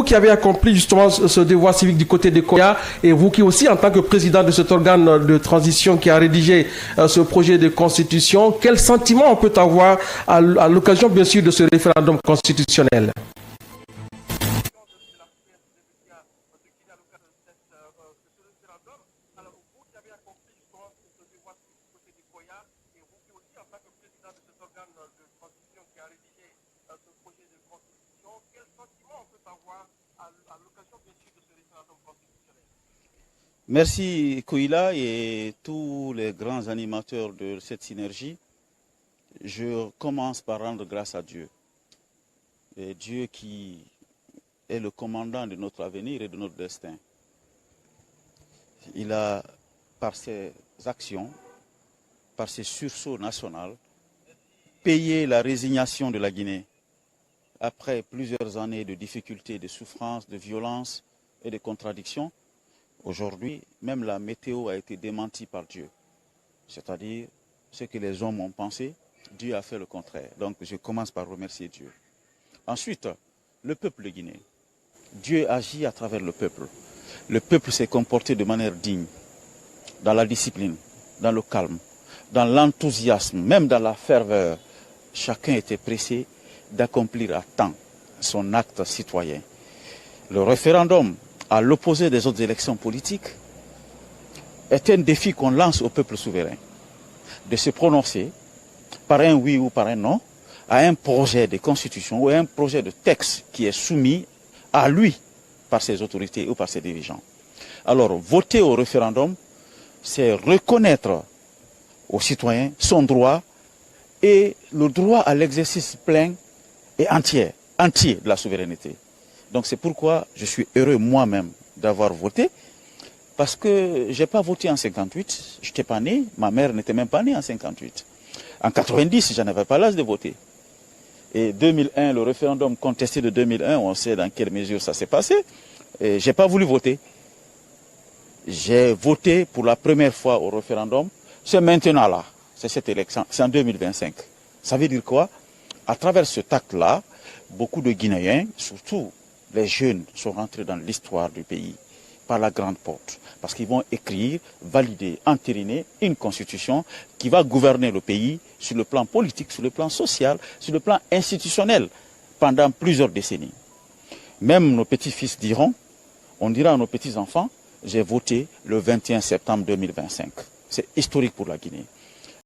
qui avez accompli justement ce devoir civique du côté de Koya, et vous qui aussi, en tant que président de cet organe de transition qui a rédigé ce projet de constitution, quel sentiment on peut avoir à l'occasion, bien sûr, de ce référendum constitutionnel? Merci Koila et tous les grands animateurs de cette synergie. Je commence par rendre grâce à Dieu. Et Dieu qui est le commandant de notre avenir et de notre destin. Il a, par ses actions, par ses sursauts nationaux, payé la résignation de la Guinée. Après plusieurs années de difficultés, de souffrances, de violences et de contradictions, aujourd'hui, même la météo a été démentie par Dieu. C'est-à-dire, ce que les hommes ont pensé, Dieu a fait le contraire. Donc, je commence par remercier Dieu. Ensuite, le peuple guinéen. Dieu agit à travers le peuple. Le peuple s'est comporté de manière digne, dans la discipline, dans le calme, dans l'enthousiasme, même dans la ferveur. Chacun était pressé d'accomplir à temps son acte citoyen. Le référendum, à l'opposé des autres élections politiques, est un défi qu'on lance au peuple souverain, de se prononcer par un oui ou par un non à un projet de constitution ou à un projet de texte qui est soumis à lui par ses autorités ou par ses dirigeants. Alors, voter au référendum, c'est reconnaître aux citoyens son droit et le droit à l'exercice plein et entier de la souveraineté. Donc c'est pourquoi je suis heureux moi-même d'avoir voté, parce que je n'ai pas voté en 58, je n'étais pas né, ma mère n'était même pas née en 58. En 90, je n'avais pas l'âge de voter. Et 2001, le référendum contesté de 2001, on sait dans quelle mesure ça s'est passé, et je n'ai pas voulu voter. J'ai voté pour la première fois au référendum, c'est maintenant là, c'est cette élection, c'est en 2025. Ça veut dire quoi? À travers ce acte-là, beaucoup de Guinéens, surtout les jeunes, sont rentrés dans l'histoire du pays par la grande porte. Parce qu'ils vont écrire, valider, entériner une constitution qui va gouverner le pays sur le plan politique, sur le plan social, sur le plan institutionnel pendant plusieurs décennies. Même nos petits-fils diront, on dira à nos petits-enfants, j'ai voté le 21 septembre 2025. C'est historique pour la Guinée.